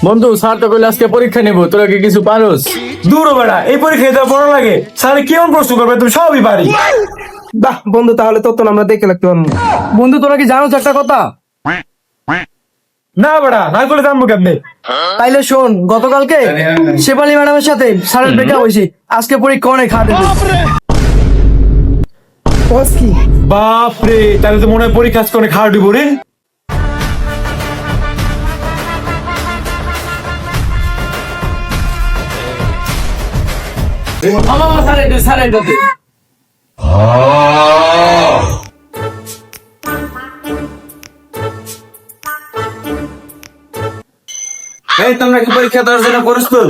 বন্ধু স্যার তো কইলে আজকে পরীক্ষা নেবো, তোরা কি কিছু পারোস? দূর বেড়া, এই পরীক্ষায় তো পড়া লাগে। স্যার কেমন প্রশ্ন করবে, তুমি সবই পারি। বাহ বন্ধু, তাহলে তো আমরা দেখে লাগতে পারবো। বন্ধু তোরা কি জানো একটা কথা? না বেড়া, না করলে জানবো কেমনে? তাইলে শোন, গতকালকে শেফালি ম্যাডামের সাথে স্যারের ব্রেকআপ হয়েছে। আজকে পরীক্ষা অনেক খাওয়া দেবে। কি বাপ রে, তাহলে তো মনে হয় পরীক্ষা আজকে অনেক হার্ড দিব রে। এই তোমরা কি পরীক্ষা দেওয়ার জন্য প্রস্তুত?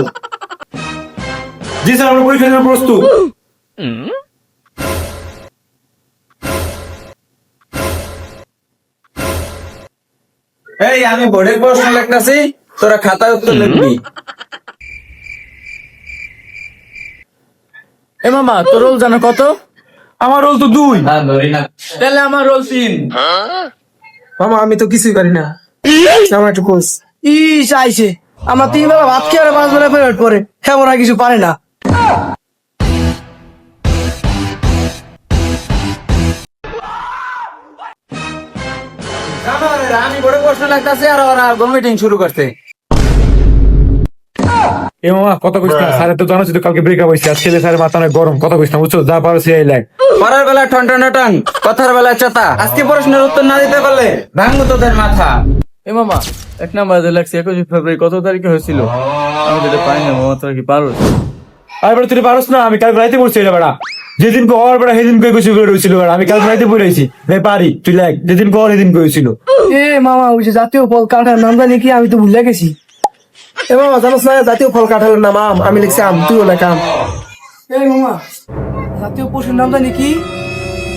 জি স্যার, আমরা পরীক্ষার জন্য প্রস্তুত। এই আমি বোর্ডের প্রশ্ন লিখতেছি, তোরা খাতায় উত্তর লিখবি। এ মামা, তোর রোল জানো কত? আমার রোল তো 2। তাহলে আমার রোল 3। মামা, আমি তো কিছুই পারি না। আমার একটু কোর্স আইছে। আমরা 3 বেলা ভাত খেয়ে আর 5 বেলা পেট পরে, হ্যাঁ ওরা কিছু পারে না। আমি বোর্ডের প্রশ্ন লিখতেছি আর ওরা মিটিং শুরু করছে। এ মামা, কথা কইস না। স্যারের তো জানোস তো কালকে ব্রেকআপ হয়েছে। আজকে স্যারের মাথা অনেক গরম, কথা কইস না, বুঝছো? যা পারো সেই লাগ। পড়ার বেলা টন টন টন, কথার বেলা চতা। আজকে প্রশ্নের উত্তর না দিতে পারলে ভাঙবো তোদের মাথা। এ মামা, 1 নাম্বার লাগছে 21 ফেব্রুয়ারি কত তারিখে হয়েছিল? আমি তো এটা পাই না মামা, তোরা কি পারোস? আর বেড়া তুই পারস না? আমি কালকে রাইতে পড়ছি এটা বেড়া। যেদিন হওয়ার বেড়া সেদিন কই কিছু করে রয়েছিল বেড়া। আমি কালকে রাইতে পড়েছি, ভাই পারি, তুই লাগ। যেদিন হওয়ার সেদিন কইছিল। এ মামা, ওই যে জাতীয় ফল কাঁঠাল নাম জানি কি, আমি তো ভুলে গেছি। এ মামা, জানোস না জাতীয় ফল কাঁঠালের নাম আম? আমি লিখছি আম, তুইও লেখ আম। এই মামা, জাতীয় পশুর নাম জানি কি?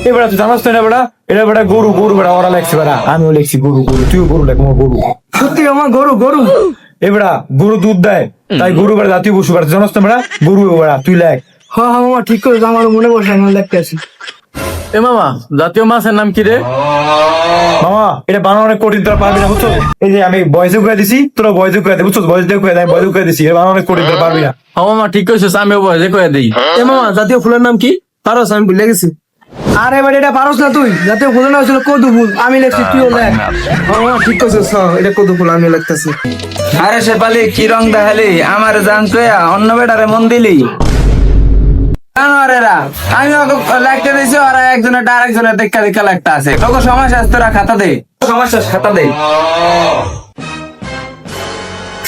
এ বেড়া তুই জানাস তো না বেড়া? এটা বেড়া গরু, গরু বেড়া ওরা লেখছে বেড়া। আমিও লিখছি গরু, গরু। তুইও গরু লেখ, আমার গরু। সত্যি মামা, গরু গরু। এ বেড়া গরু দুধ দেয়, তাই গরু বেড়া জাতীয় পশু বেড়া। জানাস তো বেড়া? গরু বেড়া, তুই লেখ। হ্যাঁ হ্যাঁ মামা, ঠিক করে আমার মনে পড়ছে, আমার লিখতে আছি। এ মামা, জাতীয় মাছের নাম কি রে? মামা, এটা বানানো অনেক কঠিন, তোরা পারবি না, বুঝছো? এই যে আমি বয়সে করে দিছি, তোরা বয়সে করে দে, বুঝছো? বয়স দিয়ে করে দেয়, বয়সে করে দিছি। এটা বানানো অনেক কঠিন, তোরা পারবি না। হ্যাঁ মামা, ঠিক কইছিস, আমি বয়সে কয়ে দেই। এ মামা, জাতীয় ফুলের নাম কি? পারস? আমি ভুলে গেছি। আরে এবার এটা পারস না তুই? জাতীয় ফুলের নাম ছিল কদু ফুল, আমি লিখছি, তুইও লেখ। মামা ঠিক করছিস, এটা কদু ফুল, আমি লিখতেছি। আরে শেফালি, কি রং দেখালি? আমার জানতো অন্য বেটারে মন দিলি। জানোয়ারেরা, আমি ওকে লিখতে দিয়েছি, ওরা একজনের আরেকজনের দেখা দেখা লিখতে আছে। তোকে সমস্যা আছে, তোরা খাতা দে। সমস্যা খাতা দে।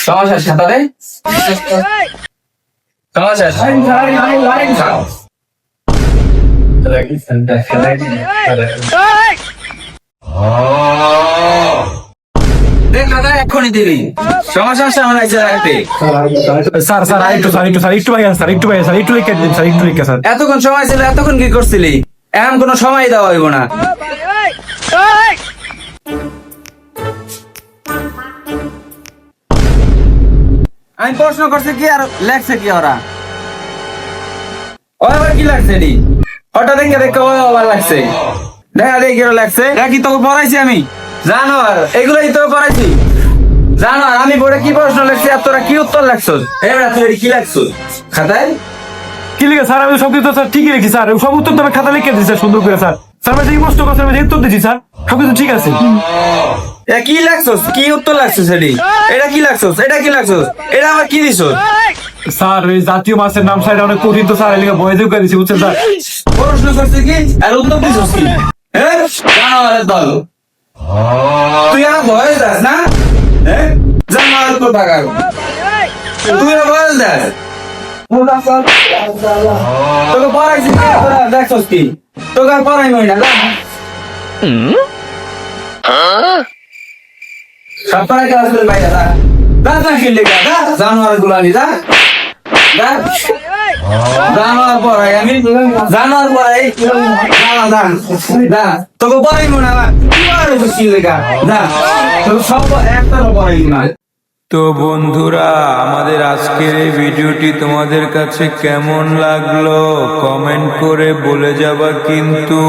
সমস্যা খাতা দে। সমস্যা খাতা এক্ষুনি দিবি। সমস্যা আমার এক জায়গাতে। স্যার স্যার একটু ভাই, স্যার একটু ভাই, স্যার একটু লিখে দিন, স্যার একটু লিখে। স্যার এতক্ষণ সময় ছিল, এতক্ষণ কি করছিলি? এখন কোনো সময় দেওয়া হইব না। আমি প্রশ্ন করছি কি আর লেখছে কি ওরা? ও আবার কি লাগছে নি? ওটা দেখে দেখে ও আবার লাগছে। দেখা দেখি ওরা লাগছে। কি তোকে পড়াইছি আমি? জানো আর এগুলোই তোকে পড়াইছি। জানো আর আমি বোর্ডে কি প্রশ্ন লিখছি আর তোরা কি উত্তর লাগছস? এবার তুই কি লাগছস খাতায়? কি লিখে? স্যার আমি সব কিছু স্যার ঠিকই লিখি স্যার, সব উত্তর তো আমি খাতা লিখে দিচ্ছি স্যার, সুন্দর করে স্যার। স্যার আমি যেই প্রশ্ন করছি আমি উত্তর দিচ্ছি স্যার, সবকিছু ঠিক আছে। কি লাগছস? কি উত্তর লাগছস? এটা কি লাগছস? এটা কি লাগছস? এটা আবার কি দিছস? স্যার এই জাতীয় মাছের নাম স্যার এটা অনেক কঠিন, তো স্যার এলাকা বয়ে করে দিচ্ছি, বুঝছেন স্যার? প্রশ্ন করছিস কি আর উত্তর দিছস কি? হ্যাঁ, জানোয়ারের দল। তুই আমার ভয় দাস না? হ্যাঁ, জানোয়ার তো টাকার। তুই আমার ভয় দাস। তোকে পড়াইছি কি? তোরা দেখছস কি? তোকে আর পড়াই নই না। সপ্তাহে ক্লাস করে বাইরে যা। যা খেলে যা, জানোয়ার গুলানি যা। জানোয়ার পড়াই আমি, জানোয়ার পড়াই। তোকে পড়াইব না, সব একটা পড়াইব না। তো বন্ধুরা, আমাদের আজকের এই ভিডিওটি তোমাদের কাছে কেমন লাগলো কমেন্ট করে বলে যাবা কিন্তু।